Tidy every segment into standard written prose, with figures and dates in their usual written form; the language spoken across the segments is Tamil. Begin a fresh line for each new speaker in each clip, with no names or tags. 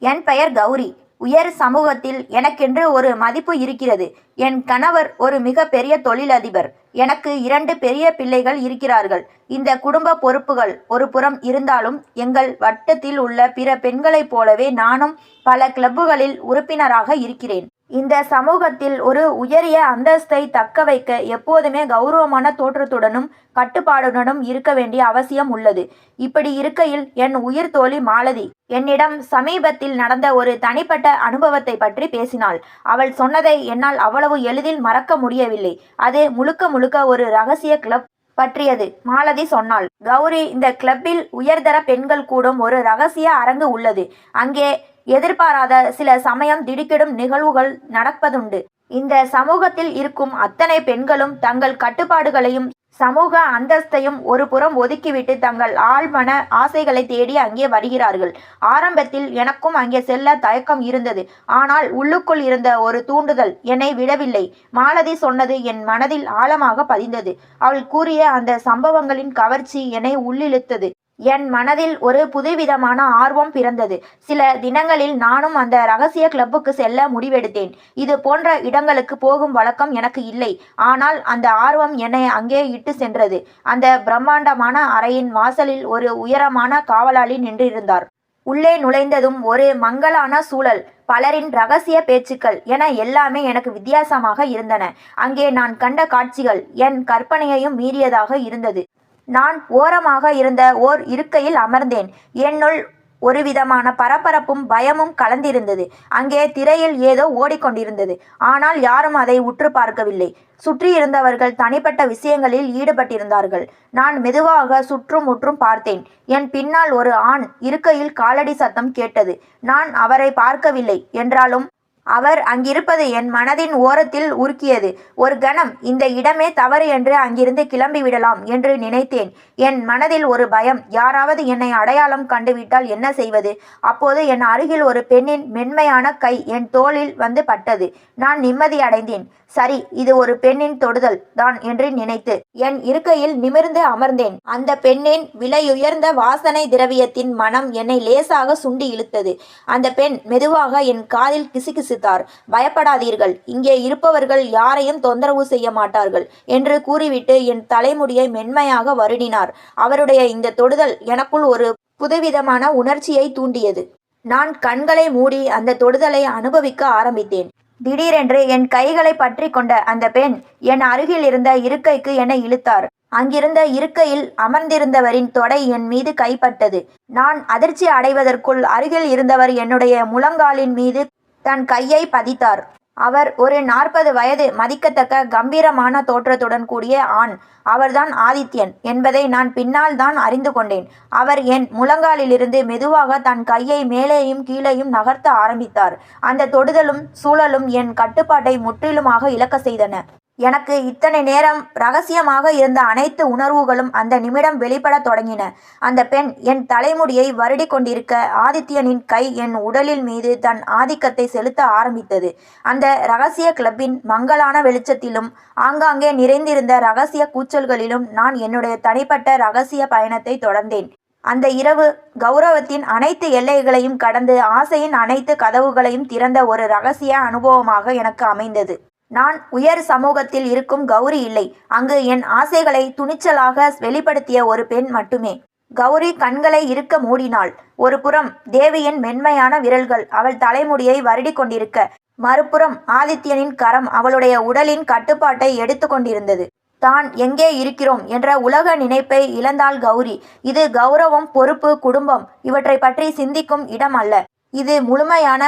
என் பெயர் கௌரி. உயர் சமூகத்தில் எனக்கென்று ஒரு மதிப்பு இருக்கிறது. என் கணவர் ஒரு மிக பெரிய தொழிலதிபர். எனக்கு 2 பெரிய பிள்ளைகள் இருக்கிறார்கள். இந்த குடும்ப பொறுப்புகள் ஒரு புறம் இருந்தாலும் எங்கள் வட்டத்தில் உள்ள பிற பெண்களைப் போலவே நானும் பல கிளப்புகளில் உறுப்பினராக இருக்கிறேன். இந்த சமூகத்தில் ஒரு உயரிய அந்தஸ்தை தக்க வைக்க எப்போதுமே கௌரவமான தோற்றத்துடனும் கட்டுப்பாடுடனும் இருக்க வேண்டிய அவசியம் உள்ளது. இப்படி இருக்கையில் என் உயிர் தோழி மாலதி என்னிடம் சமீபத்தில் நடந்த ஒரு தனிப்பட்ட அனுபவத்தை பற்றி பேசினாள். அவள் சொன்னதை என்னால் அவ்வளவு எளிதில் மறக்க முடியவில்லை. அது முழுக்க முழுக்க ஒரு ரகசிய கிளப் பற்றியது. மாலதி சொன்னாள், கௌரி, இந்த கிளப்பில் உயர்தர பெண்கள் கூடும் ஒரு ரகசிய அரங்கு உள்ளது. அங்கே எதிர்பாராத சில சமயம் திடுக்கிடும் நிகழ்வுகள் நடப்பதுண்டு. இந்த சமூகத்தில் இருக்கும் அத்தனை பெண்களும் தங்கள் கட்டுப்பாடுகளையும் சமூக அந்தஸ்தையும் ஒரு புறம் ஒதுக்கிவிட்டு தங்கள் ஆழ்மன ஆசைகளை தேடி அங்கே வருகிறார்கள். ஆரம்பத்தில் எனக்கும் அங்கே செல்ல தயக்கம் இருந்தது. ஆனால் உள்ளுக்குள் இருந்த ஒரு தூண்டுதல் என்னை விடவில்லை. மாலதி சொன்னது என் மனதில் ஆழமாக பதிந்தது. அவள் கூறிய அந்த சம்பவங்களின் கவர்ச்சி என்னை உள்ளிழுத்தது. என் மனதில் ஒரு புதுவிதமான ஆர்வம் பிறந்தது. சில தினங்களில் நானும் அந்த ரகசிய கிளப்புக்கு செல்ல முடிவெடுத்தேன். இது போன்ற இடங்களுக்கு போகும் வழக்கம் எனக்கு இல்லை. ஆனால் அந்த ஆர்வம் என்னை அங்கே இட்டு சென்றது. அந்த பிரம்மாண்டமான அறையின் வாசலில் ஒரு உயரமான காவலாளி நின்றிருந்தார். உள்ளே நுழைந்ததும் ஒரு மங்கலான சூழல், பலரின் ரகசிய பேச்சுக்கள் என எல்லாமே எனக்கு வித்தியாசமாக இருந்தன. அங்கே நான் கண்ட காட்சிகள் என் கற்பனையையும் மீறியதாக இருந்தது. நான் ஓரமாக இருந்த ஓர் இருக்கையில் அமர்ந்தேன். என்னுள் ஒருவிதமான பரபரப்பும் பயமும் கலந்திருந்தது. அங்கே திரையில் ஏதோ ஓடிக்கொண்டிருந்தது. ஆனால் யாரும் அதை உற்று பார்க்கவில்லை. சுற்றியிருந்தவர்கள் தனிப்பட்ட விஷயங்களில் ஈடுபட்டிருந்தார்கள். நான் மெதுவாக சுற்றும் முற்றும் பார்த்தேன். என் பின்னால் ஒரு ஆண் இருக்கையில் காலடி சத்தம் கேட்டது. நான் அவரை பார்க்கவில்லை என்றாலும் அவர் அங்கிருப்பது என் மனதின் ஓரத்தில் உருக்கியது. ஒரு கணம் இந்த இடமே தவறு என்று அங்கிருந்து கிளம்பிவிடலாம் என்று நினைத்தேன். என் மனதில் ஒரு பயம், யாராவது என்னை அடையாளம் கண்டுவிட்டால் என்ன செய்வது? அப்போது என் அருகில் ஒரு பெண்ணின் மென்மையான கை என் தோளில் வந்து பட்டது. நான் நிம்மதி அடைந்தேன். சரி, இது ஒரு பெண்ணின் தொடுதல் தான் என்று நினைத்து என் இருக்கையில் நிமிர்ந்து அமர்ந்தேன். அந்த பெண்ணின் விலையுயர்ந்த வாசனை திரவியத்தின் மனம் என்னை லேசாக சுண்டி இழுத்தது. அந்த பெண் மெதுவாக என் காதில் கிசுகிசுத்தார். பயப்படாதீர்கள், இங்கே இருப்பவர்கள் யாரையும் தொந்தரவு செய்ய மாட்டார்கள் என்று கூறிவிட்டு என் தலைமுடியை மென்மையாக வருடினார். அவருடைய இந்த தொடுதல் எனக்குள் ஒரு புதுவிதமான உணர்ச்சியை தூண்டியது. நான் கண்களை மூடி அந்த தொடுதலை அனுபவிக்க ஆரம்பித்தேன். திடீரென்று என் கைகளை பற்றி கொண்ட அந்த பெண் என் அருகில் இருந்த இருக்கைக்கு என்னை இழுத்தார். அங்கிருந்த இருக்கையில் அமர்ந்திருந்தவரின் தொடை என் மீது கைப்பட்டது. நான் அதிர்ச்சி அடைவதற்குள் அருகில் இருந்தவர் என்னுடைய முழங்காலின் மீது தன் கையை பதித்தார். அவர் ஒரு 40 வயது மதிக்கத்தக்க கம்பீரமான தோற்றத்துடன் கூடிய ஆண். அவர்தான் ஆதித்யன் என்பதை நான் பின்னால் தான் அறிந்து கொண்டேன். அவர் என் முழங்காலிலிருந்து மெதுவாக தன் கையை மேலேயும் கீழேயும் நகர்த்த ஆரம்பித்தார். அந்த தொடுதலும் சூழலும் என் கட்டுப்பாட்டை முற்றிலுமாக இழக்க செய்தன. எனக்கு இத்தனை நேரம் ரகசியமாக இருந்த அனைத்து உணர்வுகளும் அந்த நிமிடம் வெளிப்படத் தொடங்கின. அந்த பெண் என் தலைமுடியை வருடி கொண்டிருக்க ஆதித்யனின் கை என் உடலின் மீது தன் ஆதிக்கத்தை செலுத்த ஆரம்பித்தது. அந்த ரகசிய கிளப்பின் மங்கலான வெளிச்சத்திலும் ஆங்காங்கே நிறைந்திருந்த ரகசிய கூச்சல்களிலும் நான் என்னுடைய தனிப்பட்ட ரகசிய பயணத்தை தொடர்ந்தேன். அந்த இரவு கௌரவத்தின் அனைத்து எல்லைகளையும் கடந்து ஆசையின் அனைத்து கதவுகளையும் திறந்த ஒரு ரகசிய அனுபவமாக எனக்கு அமைந்தது. நான் உயர் சமூகத்தில் இருக்கும் கௌரி இல்லை. அங்கு என் ஆசைகளை துணிச்சலாக வெளிப்படுத்திய ஒரு பெண் மட்டுமே. கௌரி கண்களை இறுக்க மூடினாள். ஒரு புறம் தேவியின் மென்மையான விரல்கள் அவள் தலைமுடியை வருடி கொண்டிருக்க, மறுபுறம் ஆதித்யனின் கரம் அவளுடைய உடலின் கட்டுப்பாட்டை எடுத்து கொண்டிருந்தது. தான் எங்கே இருக்கிறோம் என்ற உலக நினைப்பை இழந்தாள் கௌரி. இது கௌரவம், பொறுப்பு, குடும்பம் இவற்றை பற்றி சிந்திக்கும் இடம் அல்ல. இது முழுமையான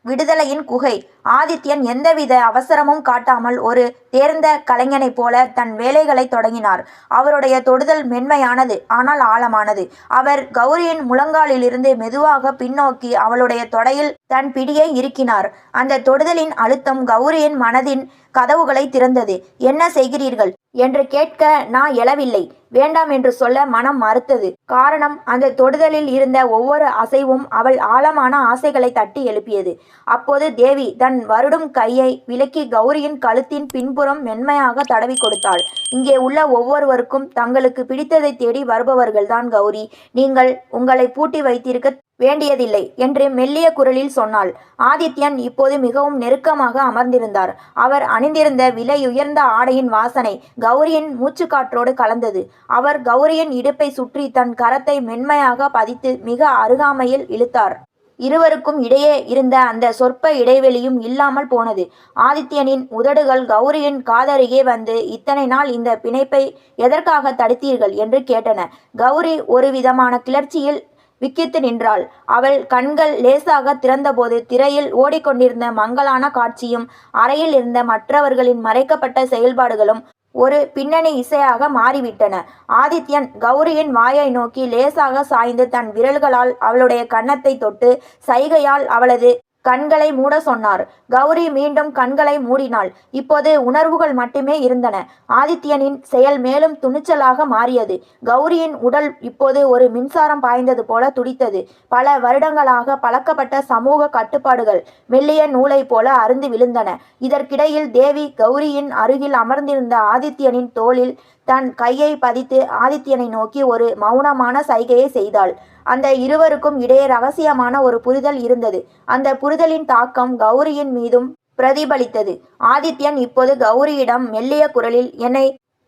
விடுதலையின் குகை. ஆதித்யன் எந்தவித அவசரமும் காட்டாமல் ஒரு தேர்ந்த கலைஞனைப் போல தன் வேலைகளை தொடங்கினார். அவருடைய தொடுதல் மென்மையானது, ஆனால் ஆழமானது. அவர் கௌரியின் முழங்காலிலிருந்து மெதுவாக பின்னோக்கி அவளுடைய தொடையில் தன் பிடியை இறுக்கினார். அந்த தொடுதலின் அழுத்தம் கௌரியின் மனதின் கதவுகளை திறந்தது. என்ன செய்கிறீர்கள் என்று கேட்க நான் எழவில்லை. வேண்டாம் என்று சொல்ல மனம் மறுத்தது. காரணம், அந்த தொடுதலில் இருந்த ஒவ்வொரு அசைவும் அவள் ஆழமான ஆசைகளை தட்டி எழுப்பியது. அப்போது தேவி தன் தன் வருடும் கையை விலக்கி கௌரியின் கழுத்தின் பின்புறம் மென்மையாக தடவி கொடுத்தாள். இங்கே உள்ள ஒவ்வொருவருக்கும் தங்களுக்கு பிடித்ததை தேடி வருபவர்கள்தான் கௌரி. நீங்கள் உங்களை பூட்டி வைத்திருக்க வேண்டியதில்லை என்று மெல்லிய குரலில் சொன்னாள். ஆதித்யன் இப்போது மிகவும் நெருக்கமாக அமர்ந்திருந்தார். அவர் அணிந்திருந்த விலையுயர்ந்த ஆடையின் வாசனை கௌரியின் மூச்சுக்காற்றோடு கலந்தது. அவர் கௌரியின் இடுப்பை சுற்றி தன் கரத்தை மென்மையாக பதித்து மிக அருகாமையில் இழுத்தார். இருவருக்கும் இடையே இருந்த அந்த சொற்ப இடைவெளியும் இல்லாமல் போனது. ஆதித்யனின் உதடுகள் கௌரியின் காதருகே வந்து, இத்தனை நாள் இந்த பிணைப்பை எதற்காக தடுத்தீர்கள் என்று கேட்டன. கௌரி ஒரு விதமான கிளர்ச்சியில் விக்கித்து நின்றாள். அவள் கண்கள் லேசாக திறந்தபோது திரையில் ஓடிக்கொண்டிருந்த மங்கலான காட்சியும் அறையில் இருந்த மற்றவர்களின் மறைக்கப்பட்ட செயல்பாடுகளும் ஒரு பின்னணி இசையாக மாறிவிட்டன. ஆதித்யன் கௌரியின் வாயை நோக்கி லேசாக சாய்ந்து தன் விரல்களால் அவளுடைய கன்னத்தை தொட்டு சைகையால் அவளது கண்களை மூட சொன்னார். கௌரி மீண்டும் கண்களை மூடினாள். இப்போது உணர்வுகள் மட்டுமே இருந்தன. ஆதித்யனின் செயல் மேலும் துணிச்சலாக மாறியது. கௌரியின் உடல் இப்போது ஒரு மின்சாரம் பாய்ந்தது போல துடித்தது. பல வருடங்களாக பழக்கப்பட்ட சமூக கட்டுப்பாடுகள் மெல்லிய நூலை போல அருந்து விழுந்தன. இதற்கிடையில் தேவி கௌரியின் அருகில் அமர்ந்திருந்த ஆதித்யனின் தோளில் தன் கையை பதித்து ஆதித்யனை நோக்கி ஒரு மௌனமான சைகையை செய்தாள். அந்த இருவருக்கும் இடையே ரகசியமான ஒரு புரிதல் இருந்தது. அந்த புரிதலின் தாக்கம் கௌரியின் மீதும் பிரதிபலித்தது. ஆதித்யன் இப்போது கௌரியிடம் மெல்லிய குரலில், என்னை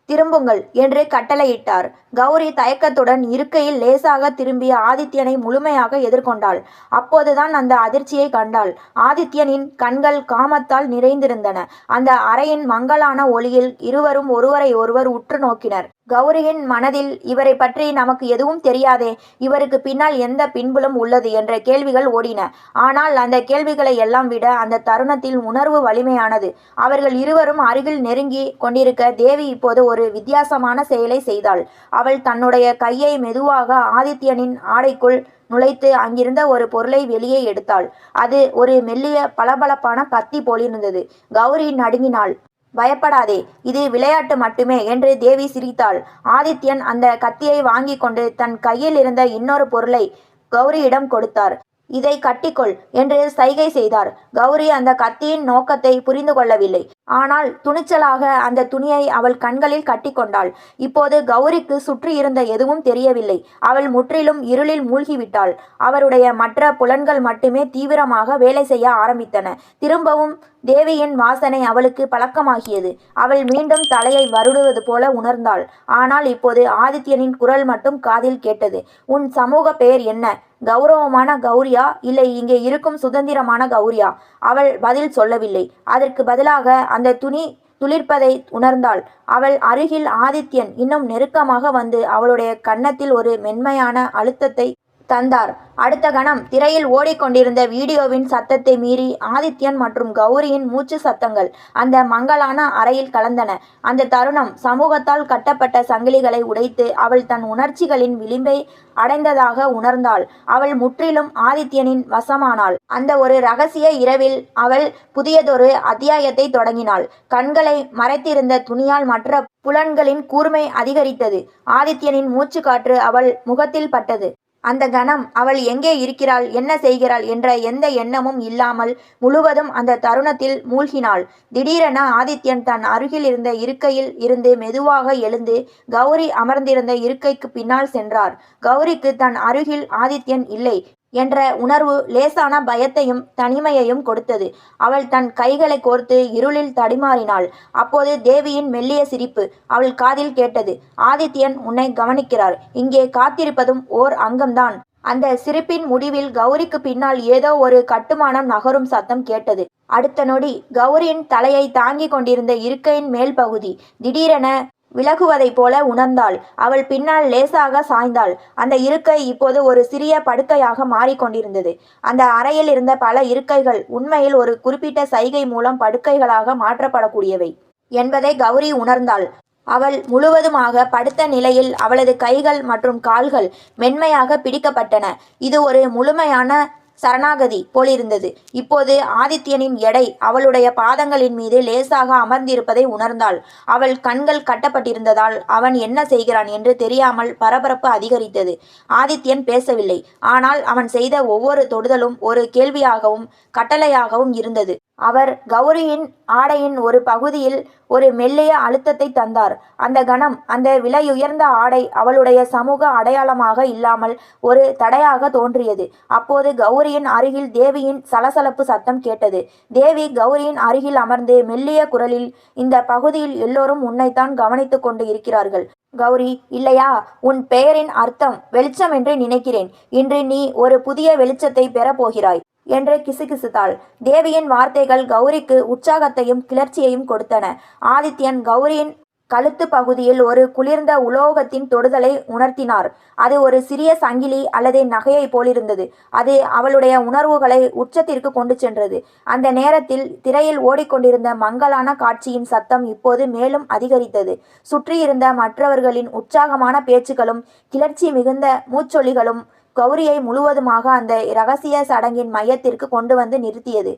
திரும்புங்கள் என்று கட்டளையிட்டார். கௌரி தயக்கத்துடன் இருக்கையில் லேசாக திரும்பிய ஆதித்யனை முழுமையாக எதிர்கொண்டாள். அப்போதுதான் அந்த அதிர்ச்சியை கண்டாள். ஆதித்யனின் கண்கள் காமத்தால் நிறைந்திருந்தன. அந்த அறையின் மங்கலான ஒளியில் இருவரும் ஒருவரை ஒருவர் உற்று நோக்கினர். கௌரியின் மனதில், இவரை பற்றி நமக்கு எதுவும் தெரியாதே, இவருக்கு பின்னால் எந்த பின்புலம் உள்ளது என்ற கேள்விகள் ஓடின. ஆனால் அந்த கேள்விகளை எல்லாம் விட அந்த தருணத்தில் உணர்வு வலிமையானது. அவர்கள் இருவரும் அருகில் நெருங்கி கொண்டிருக்க தேவி இப்போது ஒரு வித்தியாசமான செயலை செய்தாள். அவள் தன்னுடைய கையை மெதுவாக ஆதித்யனின் ஆடைக்குள் நுழைத்து அங்கிருந்த ஒரு பொருளை வெளியே எடுத்தாள். அது ஒரு மெல்லிய பளபளப்பான கத்தி போலிருந்தது. கௌரி நடுங்கினாள். பயப்படாதே, இது விளையாட்டு மட்டுமே என்று தேவி சிரித்தாள். ஆதித்யன் அந்த கத்தியை வாங்கி கொண்டு தன் கையில் இருந்த இன்னொரு பொருளை கௌரியிடம் கொடுத்தார். இதை கட்டிக்கொள் என்று சைகை செய்தார். கௌரி அந்த கத்தியின் நோக்கத்தை புரிந்து கொள்ளவில்லை. ஆனால் துணிச்சலாக அந்த துணியை அவள் கண்களில் கட்டிக்கொண்டாள். இப்போது கௌரிக்கு சுற்றி இருந்த எதுவும் தெரியவில்லை. அவள் முற்றிலும் இருளில் மூழ்கிவிட்டாள். அவருடைய மற்ற புலன்கள் மட்டுமே தீவிரமாக வேலை செய்ய ஆரம்பித்தன. திரும்பவும் தேவியின் வாசனை அவளுக்கு பழக்கமாகியது. அவள் மீண்டும் தலையை வருடுவது போல உணர்ந்தாள். ஆனால் இப்போது ஆதித்யனின் குரல் மட்டும் காதில் கேட்டது. உன் சமூக பெயர் என்ன? கௌரவமான கௌரியா, இல்லை இங்கே இருக்கும் சுதந்திரமான கௌரியா? அவள் பதில் சொல்லவில்லை. அதற்கு பதிலாக அந்த துணி துளிர்ப்பதை உணர்ந்தாள். அவள் அருகில் ஆதித்யன் இன்னும் நெருக்கமாக வந்து அவளுடைய கன்னத்தில் ஒரு மென்மையான அழுத்தத்தை தந்தார். அடுத்த கணம் திரையில் ஓடிக்கொண்டிருந்த வீடியோவின் சத்தத்தை மீறி ஆதித்யன் மற்றும் கௌரியின் மூச்சு சத்தங்கள் அந்த மங்கலான அறையில் கலந்தன. அந்த தருணம் சமூகத்தால் கட்டப்பட்ட சங்கிலிகளை உடைத்து அவள் தன் உணர்ச்சிகளின் விளிம்பை அடைந்ததாக உணர்ந்தாள். அவள் முற்றிலும் ஆதித்யனின் வசமானாள். அந்த ஒரு இரகசிய இரவில் அவள் புதியதொரு அத்தியாயத்தை தொடங்கினாள். கண்களை மறைத்திருந்த துணியால் மற்ற புலன்களின் கூர்மை அதிகரித்தது. ஆதித்யனின் மூச்சு காற்று அவள் முகத்தில் பட்டது. அந்த கணம் அவள் எங்கே இருக்கிறாள், என்ன செய்கிறாள் என்ற எந்த எண்ணமும் இல்லாமல் முழுவதும் அந்த தருணத்தில் மூழ்கினாள். திடீரென ஆதித்யன் தன் அருகில் இருந்த இருக்கையில் இருந்து மெதுவாக எழுந்து கௌரி அமர்ந்திருந்த இருக்கைக்கு பின்னால் சென்றார். கௌரிக்கு தன் அருகில் ஆதித்யன் இல்லை என்ற உணர்வு லேசான பயத்தையும் தனிமையையும் கொடுத்தது. அவள் தன் கைகளை கோர்த்து இருளில் தடிமாறினாள். அப்போது தேவியின் மெல்லிய சிரிப்பு அவள் காதில் கேட்டது. ஆதித்யன் உன்னை கவனிக்கிறார். இங்கே காத்திருப்பதும் ஓர் அங்கம்தான். அந்த சிரிப்பின் முடிவில் கௌரிக்கு பின்னால் ஏதோ ஒரு கட்டுமானம் நகரும் சத்தம் கேட்டது. அடுத்த நொடி கௌரியின் தலையை தாங்கி கொண்டிருந்த இருக்கையின் மேல் பகுதி திடீரென விலகுவதைப் போல உணர்ந்தாள். அவள் பின்னால் லேசாக சாய்ந்தாள். அந்த இருக்கை இப்போது ஒரு சிறிய படுக்கையாக மாறிக்கொண்டிருந்தது. அந்த அறையில் இருந்த பல இருக்கைகள் உண்மையில் ஒரு குறிப்பிட்ட சைகை மூலம் படுக்கைகளாக மாற்றப்படக்கூடியவை என்பதை கௌரி உணர்ந்தாள். அவள் முழுவதுமாக படுத்த நிலையில் அவளது கைகள் மற்றும் கால்கள் மென்மையாக பிடிக்கப்பட்டன. இது ஒரு முழுமையான சரணாகதி போலிருந்தது. இப்போது ஆதித்யனின் எடை அவளுடைய பாதங்களின் மீது லேசாக அமர்ந்திருப்பதை உணர்ந்தாள். அவள் கண்கள் கட்டப்பட்டிருந்ததால் அவன் என்ன செய்கிறான் என்று தெரியாமல் பரபரப்பு அதிகரித்தது. ஆதித்யன் பேசவில்லை. ஆனால் அவன் செய்த ஒவ்வொரு தொடுதலும் ஒரு கேள்வியாகவும் கட்டளையாகவும் இருந்தது. அவர் கௌரியின் ஆடையின் ஒரு பகுதியில் ஒரு மெல்லிய அழுத்தத்தை தந்தார். அந்த கணம் அந்த விலையுயர்ந்த ஆடை அவளுடைய சமூக அடையாளமாக இல்லாமல் ஒரு தடையாக தோன்றியது. அப்போது கௌரியின் அருகில் தேவியின் சலசலப்பு சத்தம் கேட்டது. தேவி கௌரியின் அருகில் அமர்ந்து மெல்லிய குரலில், இந்த பகுதியில் எல்லோரும் உன்னைத்தான் கவனித்துக் கொண்டு இருக்கிறார்கள் கௌரி, இல்லையா? உன் பெயரின் அர்த்தம் வெளிச்சம் என்று நினைக்கிறேன். இன்று நீ ஒரு புதிய வெளிச்சத்தை பெறப்போகிறாய் என்று கிசுகிசுத்தாள். தேவியின் வார்த்தைகள் கௌரிக்கு உற்சாகத்தையும் கிளர்ச்சியையும் கொடுத்தன. ஆதித்யன் கௌரியின் கழுத்து பகுதியில் ஒரு குளிர்ந்த உலோகத்தின் தொடுதலை உணர்த்தினார். அது ஒரு சிறிய சங்கிலி அல்லது நகையை போலிருந்தது. அது அவளுடைய உணர்வுகளை உச்சத்திற்கு கொண்டு சென்றது. அந்த நேரத்தில் திரையில் ஓடிக்கொண்டிருந்த மங்கலான காட்சியின் சத்தம் இப்போது மேலும் அதிகரித்தது. சுற்றியிருந்த மற்றவர்களின் உற்சாகமான பேச்சுக்களும் கிளர்ச்சி மிகுந்த மூச்சொலிகளும் கௌரியை முழுவதுமாக அந்த இரகசிய சடங்கின் மையத்திற்கு கொண்டு வந்து நிறுத்தியது.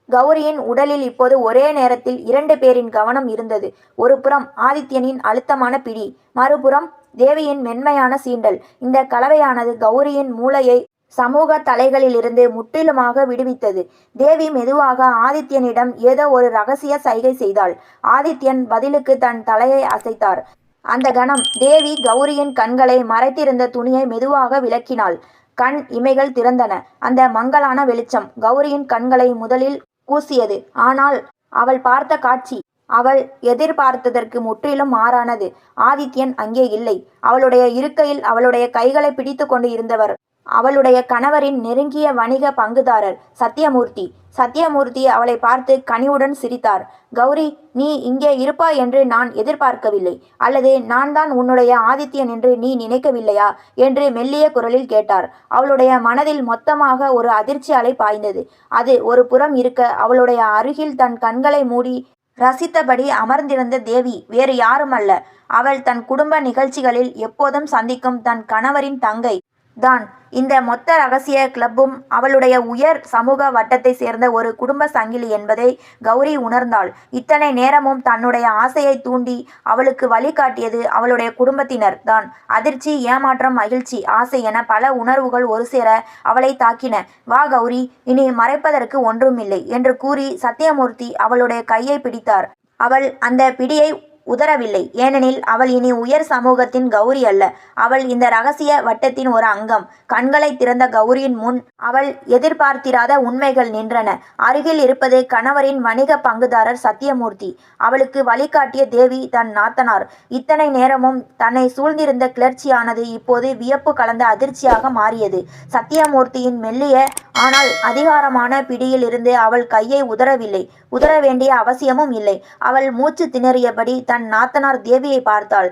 கௌரியின் உடலில் இப்போது ஒரே நேரத்தில் 2 பேரின் கவனம் இருந்தது. ஒரு புறம் ஆதித்யனின் அழுத்தமான பிடி, மறுபுறம் தேவியின் மென்மையான சீண்டல். இந்த கலவையானது கௌரியின் மூளையை சமூக தலைகளிலிருந்து முற்றிலுமாக விடுவித்தது. தேவி மெதுவாக ஆதித்யனிடம் ஏதோ ஒரு ரகசிய சைகை செய்தாள். ஆதித்யன் பதிலுக்கு தன் தலையை அசைத்தார். அந்த கணம் தேவி கௌரியின் கண்களை மறைத்திருந்த துணியை மெதுவாக விலக்கினாள். கண் இமைகள் திறந்தன. அந்த மங்கலான வெளிச்சம் கௌரியின் கண்களை முதலில் கூசியது. ஆனால் அவள் பார்த்த காட்சி அவள் எதிர்பார்த்ததற்கு முற்றிலும் மாறானது. ஆதித்யன் அங்கே இல்லை. அவளுடைய இருக்கையில் அவளுடைய கைகளை பிடித்து கொண்டு இருந்தவர் அவளுடைய கணவரின் நெருங்கிய வணிக பங்குதாரர் சத்யமூர்த்தி. சத்யமூர்த்தி அவளை பார்த்து கனிவுடன் சிரித்தார். கௌரி, நீ இங்கே இருப்பாய் என்று நான் எதிர்பார்க்கவில்லை. அல்லது நான் தான் உன்னுடைய ஆதித்யன் என்று நீ நினைக்கவில்லையா என்று மெல்லிய குரலில் கேட்டார். அவளுடைய மனதில் மொத்தமாக ஒரு அதிர்ச்சி அலை பாய்ந்தது. அது ஒரு புறம் இருக்க, அவளுடைய அருகில் தன் கண்களை மூடி ரசித்தபடி அமர்ந்திருந்த தேவி வேறு யாருமல்ல, அவள் தன் குடும்ப நிகழ்ச்சிகளில் எப்போதும் சந்திக்கும் தன் கணவரின் தங்கை தான். இந்த மொத்த ரகசிய கிளப்பும் அவளுடைய உயர் சமூக வட்டத்தை சேர்ந்த ஒரு குடும்ப சங்கிலி என்பதை கௌரி உணர்ந்தாள். இத்தனை நேரமும் தன்னுடைய ஆசையை தூண்டி அவளுக்கு வழிகாட்டியது அவளுடைய குடும்பத்தினர் தான். அதிர்ச்சி, ஏமாற்றம், மகிழ்ச்சி, ஆசை என பல உணர்வுகள் ஒரு சேர அவளை தாக்கின. வா கௌரி, இனி மறைப்பதற்கு ஒன்றுமில்லை என்று கூறி சத்யமூர்த்தி அவளுடைய கையை பிடித்தார். அவள் அந்த பிடியை உதறவில்லை. ஏனெனில் அவள் இனி உயர் சமூகத்தின் கௌரி அல்ல. அவள் இந்த ரகசிய வட்டத்தின் ஒரு அங்கம். கண்களை திறந்த கௌரியின் முன் அவள் எதிர்பார்த்திராத உண்மைகள் நின்றன. அருகில் இருப்பது கணவரின் வணிக பங்குதாரர் சத்யமூர்த்தி. அவளுக்கு வழிகாட்டிய தேவி தன் நாத்தனார். இத்தனை நேரமும் தன்னை சூழ்ந்திருந்த கிளர்ச்சியானது இப்போது வியப்பு கலந்த அதிர்ச்சியாக மாறியது. சத்யமூர்த்தியின் மெல்லிய ஆனால் அதிகாரமான பிடியில் இருந்து அவள் கையை உதறவில்லை. உதற வேண்டிய அவசியமும் இல்லை. அவள் மூச்சு திணறியபடி தன் நாத்தனார் தேவியை பார்த்தாள்.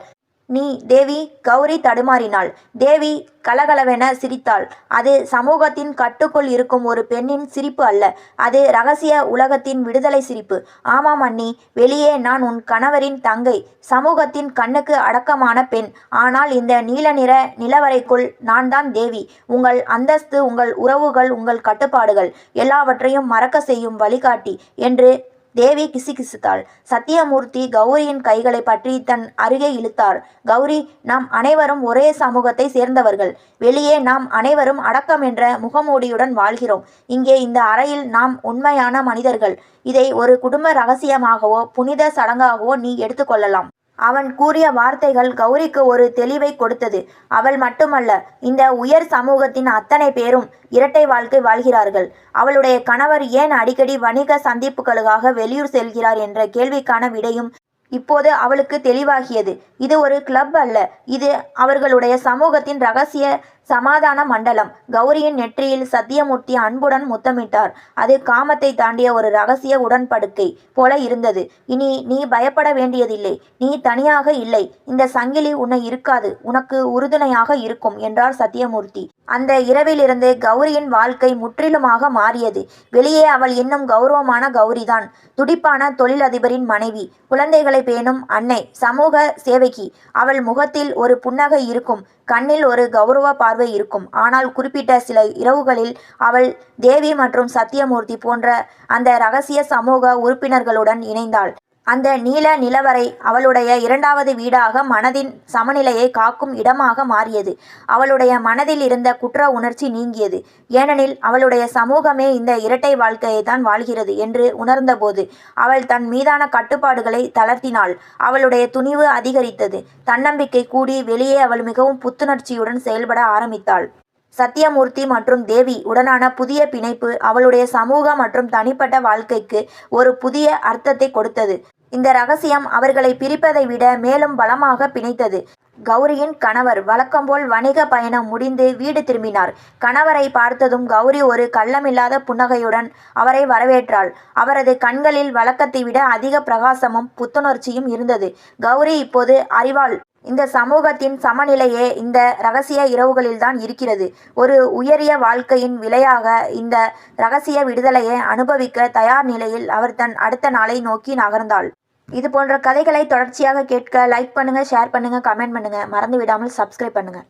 நீ தேவி? கௌரி தடுமாறினாள். தேவி கலகலவென சிரித்தாள். அது சமூகத்தின் கட்டுக்குள் இருக்கும் ஒரு பெண்ணின் சிரிப்பு அல்ல. அது இரகசிய உலகத்தின் விடுதலை சிரிப்பு. ஆமாம் அண்ணி, வெளியே நான் உன் கணவரின் தங்கை, சமூகத்தின் கண்ணுக்கு அடக்கமான பெண். ஆனால் இந்த நீல நிற நிலவரைக்குள் நான் தான் தேவி. உங்கள் அந்தஸ்து, உங்கள் உறவுகள், உங்கள் கட்டுப்பாடுகள் எல்லாவற்றையும் மறக்க செய்யும் வழிகாட்டி என்று தேவி கிசுகிசுத்தாள். சத்யமூர்த்தி கௌரியின் கைகளை பற்றி தன் அருகே இழுத்தார். கௌரி, நாம் அனைவரும் ஒரே சமூகத்தை சேர்ந்தவர்கள். வெளியே நாம் அனைவரும் அடக்கம் என்ற முகமூடியுடன் வாழ்கிறோம். இங்கே இந்த அறையில் நாம் உண்மையான மனிதர்கள். இதை ஒரு குடும்ப ரகசியமாகவோ புனித சடங்காகவோ நீ எடுத்துக்கொள்ளலாம். அவன் கூறிய வார்த்தைகள் கௌரிக்கு ஒரு தெளிவை கொடுத்தது. அவள் மட்டுமல்ல, இந்த உயர் சமூகத்தின் அத்தனை பேரும் இரட்டை வாழ்க்கை வாழ்கிறார்கள். அவளுடைய கணவர் ஏன் அடிக்கடி வணிக சந்திப்புகளுக்காக வெளியூர் செல்கிறார் என்ற கேள்விக்கான விடையும் இப்போது அவளுக்கு தெளிவாகியது. இது ஒரு கிளப் அல்ல, இது அவர்களுடைய சமூகத்தின் ரகசிய சமாதான மண்டலம். கௌரியின் நெற்றியில் சத்யமூர்த்தி அன்புடன் முத்தமிட்டார். அது காமத்தை தாண்டிய ஒரு ரகசிய உடன்படிக்கை போல இருந்தது. இனி நீ பயப்பட வேண்டியதில்லை. நீ தனியாக இல்லை. இந்த சங்கிலி உன்னை இருக்காது, உனக்கு உறுதுணையாக இருக்கும் என்றார் சத்யமூர்த்தி. அந்த இரவிலிருந்து கௌரியின் வாழ்க்கை முற்றிலுமாக மாறியது. வெளியே அவள் இன்னும் கௌரவமான கௌரிதான். துடிப்பான தொழிலதிபரின் மனைவி, குழந்தைகளை பேணும் அன்னை, சமூக சேவகி. அவள் முகத்தில் ஒரு புன்னகை இருக்கும், கண்ணில் ஒரு கௌரவ பார்வை இருக்கும். ஆனால் குறிப்பிட்ட சில இரவுகளில் அவள் தேவி மற்றும் சத்யமூர்த்தி போன்ற அந்த இரகசிய சமூக உறுப்பினர்களுடன் இணைந்தாள். அந்த நீல நிலவறை அவளுடைய இரண்டாவது வீடாக மனதின் சமநிலையை காக்கும் இடமாக மாறியது. அவளுடைய மனதில் இருந்த குற்ற உணர்ச்சி நீங்கியது. ஏனெனில் அவளுடைய சமூகமே இந்த இரட்டை வாழ்க்கையைத்தான் வாழ்கிறது என்று உணர்ந்தபோது அவள் தன் மீதான கட்டுப்பாடுகளை தளர்த்தினாள். அவளுடைய துணிவு அதிகரித்தது. தன்னம்பிக்கை கூடி வெளியே அவள் மிகவும் புத்துணர்ச்சியுடன் செயல்பட ஆரம்பித்தாள். சத்யமூர்த்தி மற்றும் தேவி உடனான புதிய பிணைப்பு அவளுடைய சமூக மற்றும் தனிப்பட்ட வாழ்க்கைக்கு ஒரு புதிய அர்த்தத்தை கொடுத்தது. இந்த ரகசியம் அவர்களை பிரிப்பதை விட மேலும் பலமாக பிணைத்தது. கௌரியின் கணவர் வழக்கம்போல் வணிக பயணம் முடிந்து வீடு திரும்பினார். கணவரை பார்த்ததும் கௌரி ஒரு கள்ளமில்லாத புன்னகையுடன் அவரை வரவேற்றாள். அவரது கண்களில் வழக்கத்தை விட அதிக பிரகாசமும் புத்துணர்ச்சியும் இருந்தது. கௌரி இப்போது அறிவாள், இந்த சமூகத்தின் சமநிலையே இந்த இரகசிய இரவுகளில்தான் இருக்கிறது. ஒரு உயரிய வாழ்க்கையின் விலையாக இந்த இரகசிய விடுதலையை அனுபவிக்க தயார் நிலையில் அவர் தன் அடுத்த நாளை நோக்கி நகர்ந்தாள். இது போன்ற கதைகளை தொடர்ச்சியாக கேட்க லைக் பண்ணுங்க, ஷேர் பண்ணுங்க, கமெண்ட் பண்ணுங்க. மறந்து விடாமல் சப்ஸ்கிரைப் பண்ணுங்க.